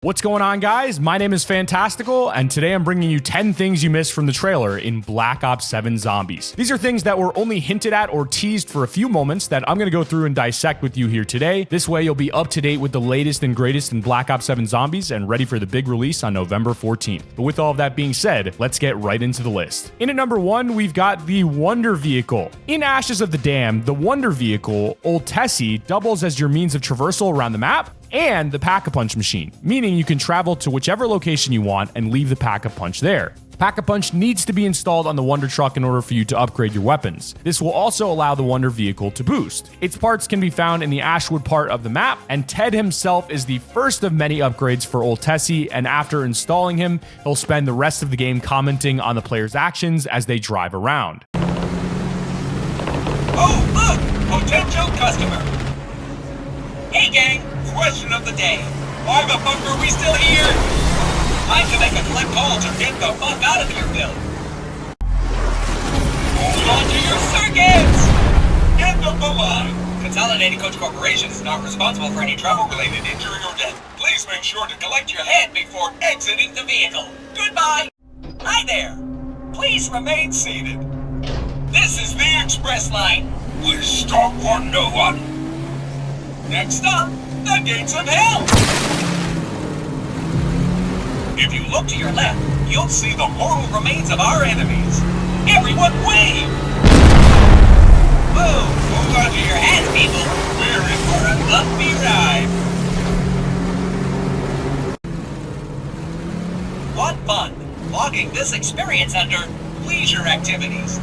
What's going on, guys? My name is Fantastical, and today I'm bringing you 10 things you missed from the trailer in Black Ops 7 Zombies. These are things that were only hinted at or teased for a few moments that I'm going to go through and dissect with you here today. This way, you'll be up to date with the latest and greatest in Black Ops 7 Zombies and ready for the big release on November 14th. But with all of that being said, let's get right into the list. In at number 1, we've got the Wonder Vehicle. In Ashes of the Damned, the Wonder Vehicle, Old Tessy, doubles as your means of traversal around the map, and the Pack-a-Punch machine, meaning you can travel to whichever location you want and leave the Pack-a-Punch there. Pack-a-Punch needs to be installed on the Wonder Truck in order for you to upgrade your weapons. This will also allow the Wonder Vehicle to boost. Its parts can be found in the Ashwood part of the map, and Ted himself is the first of many upgrades for Old Tessy, and after installing him, he'll spend the rest of the game commenting on the player's actions as they drive around. Oh, look! Potential customer! Hey gang, question of the day. Why the fuck are we still here? Time to make a quick call to get the fuck out of here, Bill. Hold on to your circuits! End of the line. Consolidated Coach Corporation is not responsible for any travel-related injury or death. Please make sure to collect your head before exiting the vehicle. Goodbye! Hi there! Please remain seated. This is the express line. Please stop for no one. Next up, the gates of hell! If you look to your left, you'll see the mortal remains of our enemies. Everyone wave! Whoa, hold on to your hats, people. We're in for a bumpy ride. What fun, logging this experience under leisure activities.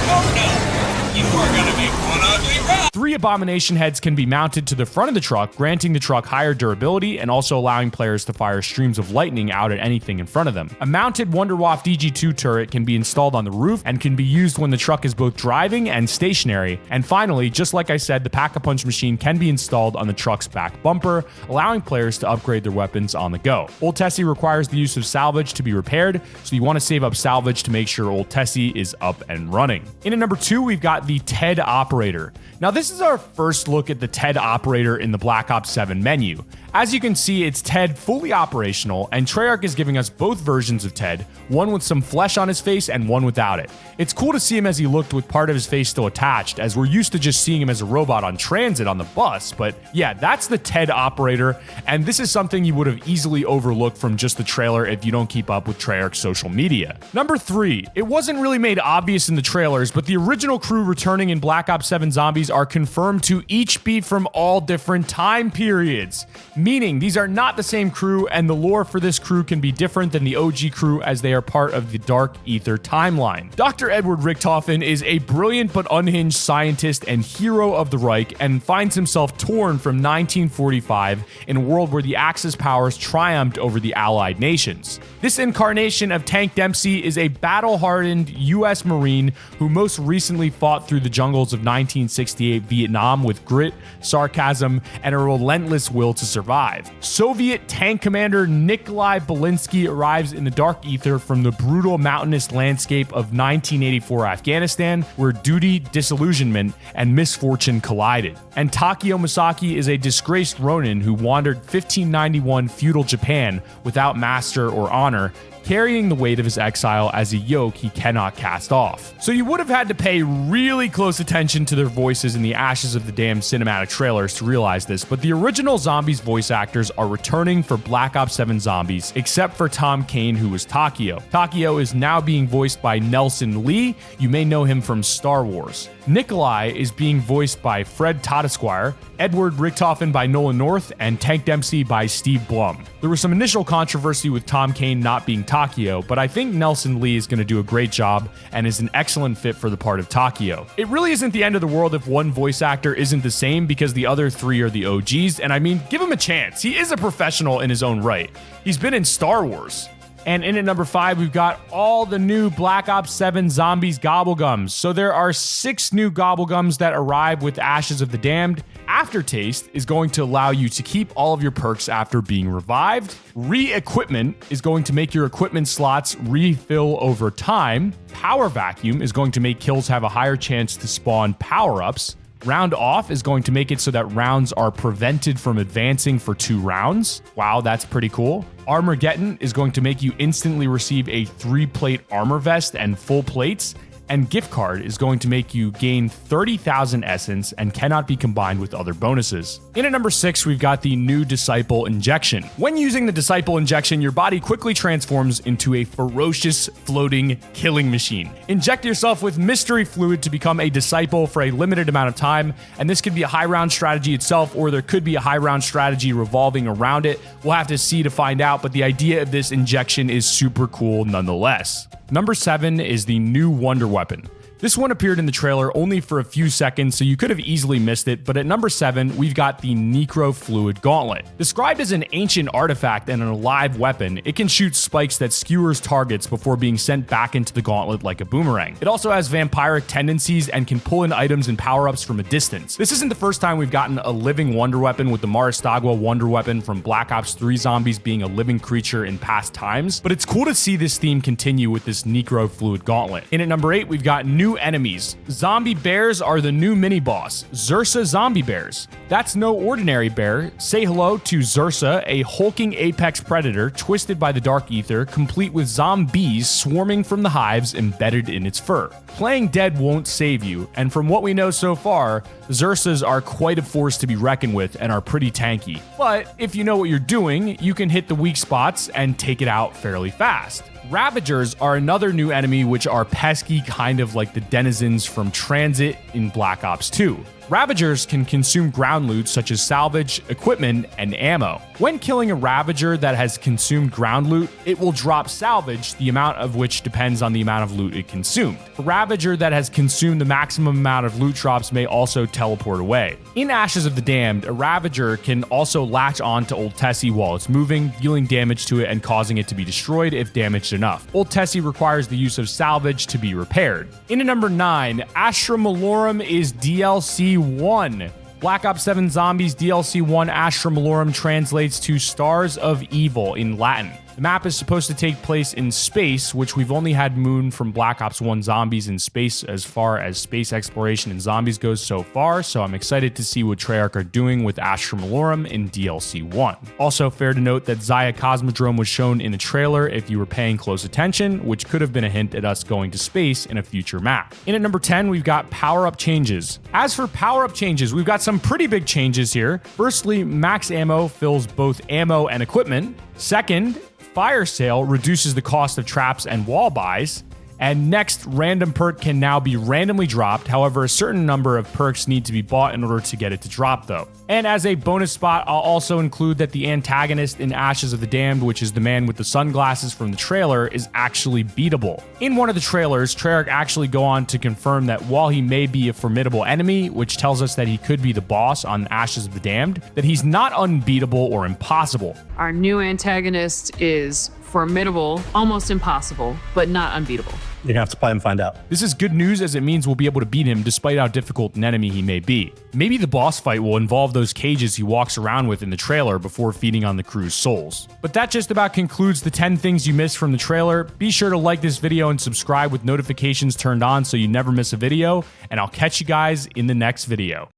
Oh no! You are gonna make one ugly ride! 3 abomination heads can be mounted to the front of the truck, granting the truck higher durability and also allowing players to fire streams of lightning out at anything in front of them. A mounted Wonderwaff DG2 turret can be installed on the roof and can be used when the truck is both driving and stationary. And finally, just like I said, the Pack-a-Punch machine can be installed on the truck's back bumper, allowing players to upgrade their weapons on the go. Old Tessy requires the use of salvage to be repaired, so you want to save up salvage to make sure Old Tessy is up and running. In at number 2, we've got the Ted Operator. Now, this is our first look at the Ted Operator in the Black Ops 7 menu. As you can see, it's Ted fully operational, and Treyarch is giving us both versions of Ted, one with some flesh on his face and one without it. It's cool to see him as he looked with part of his face still attached, as we're used to just seeing him as a robot on transit on the bus, but yeah, that's the Ted Operator, and this is something you would have easily overlooked from just the trailer if you don't keep up with Treyarch's social media. Number 3, it wasn't really made obvious in the trailers, but the original crew returning in Black Ops 7 Zombies are confirmed to each be from all different time periods. Meaning these are not the same crew, and the lore for this crew can be different than the OG crew as they are part of the Dark Ether timeline. Dr. Edward Richtofen is a brilliant but unhinged scientist and hero of the Reich and finds himself torn from 1945 in a world where the Axis powers triumphed over the Allied nations. This incarnation of Tank Dempsey is a battle-hardened US Marine who most recently fought through the jungles of 1968 Vietnam with grit, sarcasm, and a relentless will to survive. Soviet tank commander Nikolai Belinsky arrives in the Dark Ether from the brutal mountainous landscape of 1984 Afghanistan, where duty, disillusionment, and misfortune collided. And Takeo Misaki is a disgraced Ronin who wandered 1591 feudal Japan without master or honor, carrying the weight of his exile as a yoke he cannot cast off. So you would have had to pay really close attention to their voices in the Ashes of the Damned cinematic trailers to realize this, but the original Zombies voice actors are returning for Black Ops 7 Zombies, except for Tom Kane, who was Takeo. Takeo is now being voiced by Nelson Lee. You may know him from Star Wars. Nikolai is being voiced by Fred Todd Esquire, Edward Richtofen by Nolan North, and Tank Dempsey by Steve Blum. There was some initial controversy with Tom Kane not being Takeo, but I think Nelson Lee is going to do a great job and is an excellent fit for the part of Takeo. It really isn't the end of the world if one voice actor isn't the same, because the other 3 are the OGs, and I mean, give him a chance. He is a professional in his own right. He's been in Star Wars. And in at number 5, we've got all the new Black Ops 7 Zombies Gobblegums. So there are 6 new Gobblegums that arrive with Ashes of the Damned. Aftertaste is going to allow you to keep all of your perks after being revived. Re-equipment is going to make your equipment slots refill over time. Power Vacuum is going to make kills have a higher chance to spawn power-ups. Round off is going to make it so that rounds are prevented from advancing for 2 rounds. Wow, that's pretty cool. Armageddon is going to make you instantly receive a 3-plate armor vest and full plates. And Gift Card is going to make you gain 30,000 essence and cannot be combined with other bonuses. In at number 6, we've got the new Disciple Injection. When using the Disciple Injection, your body quickly transforms into a ferocious, floating, killing machine. Inject yourself with mystery fluid to become a Disciple for a limited amount of time, and this could be a high round strategy itself, or there could be a high round strategy revolving around it. We'll have to see to find out, but the idea of this injection is super cool nonetheless. Number 7 is the new Wonder Weapon. This one appeared in the trailer only for a few seconds, so you could have easily missed it, but at number 7, we've got the Necro Fluid Gauntlet. Described as an ancient artifact and an alive weapon, it can shoot spikes that skewers targets before being sent back into the gauntlet like a boomerang. It also has vampiric tendencies and can pull in items and power-ups from a distance. This isn't the first time we've gotten a living Wonder Weapon, with the Maristagua Wonder Weapon from Black Ops 3 Zombies being a living creature in past times, but it's cool to see this theme continue with this Necro Fluid Gauntlet. In at number 8, we've got new enemies. Zombie bears are the new mini-boss, Zursa Zombie Bears. That's no ordinary bear. Say hello to Zursa, a hulking apex predator twisted by the dark ether, complete with zombies swarming from the hives embedded in its fur. Playing dead won't save you, and from what we know so far, Zursas are quite a force to be reckoned with and are pretty tanky. But if you know what you're doing, you can hit the weak spots and take it out fairly fast. Ravagers are another new enemy, which are pesky, kind of like the denizens from Transit in Black Ops 2. Ravagers can consume ground loot such as salvage, equipment, and ammo. When killing a Ravager that has consumed ground loot, it will drop salvage, the amount of which depends on the amount of loot it consumed. A Ravager that has consumed the maximum amount of loot drops may also teleport away. In Ashes of the Damned, a Ravager can also latch on to Old Tessy while it's moving, dealing damage to it and causing it to be destroyed if damaged enough. Old Tessy requires the use of salvage to be repaired. In at number 9, Astra Malorum is DLC 1. Black Ops 7 Zombies DLC 1 Astra Malorum translates to Stars of Evil in Latin. The map is supposed to take place in space, which we've only had Moon from Black Ops 1 Zombies in space as far as space exploration and zombies goes so far, so I'm excited to see what Treyarch are doing with Astra Malorum in DLC 1. Also, fair to note that Zaya Cosmodrome was shown in the trailer if you were paying close attention, which could have been a hint at us going to space in a future map. In at number 10, we've got power-up changes. As for power-up changes, we've got some pretty big changes here. Firstly, max ammo fills both ammo and equipment. Second, Fire Sale reduces the cost of traps and wall buys. And next, random perk can now be randomly dropped. However, a certain number of perks need to be bought in order to get it to drop though. And as a bonus spot, I'll also include that the antagonist in Ashes of the Damned, which is the man with the sunglasses from the trailer, is actually beatable. In one of the trailers, Treyarch actually go on to confirm that while he may be a formidable enemy, which tells us that he could be the boss on Ashes of the Damned, that he's not unbeatable or impossible. Our new antagonist is formidable, almost impossible, but not unbeatable. You're gonna have to play and find out. This is good news, as it means we'll be able to beat him despite how difficult an enemy he may be. Maybe the boss fight will involve those cages he walks around with in the trailer before feeding on the crew's souls. But that just about concludes the 10 things you missed from the trailer. Be sure to like this video and subscribe with notifications turned on so you never miss a video, and I'll catch you guys in the next video.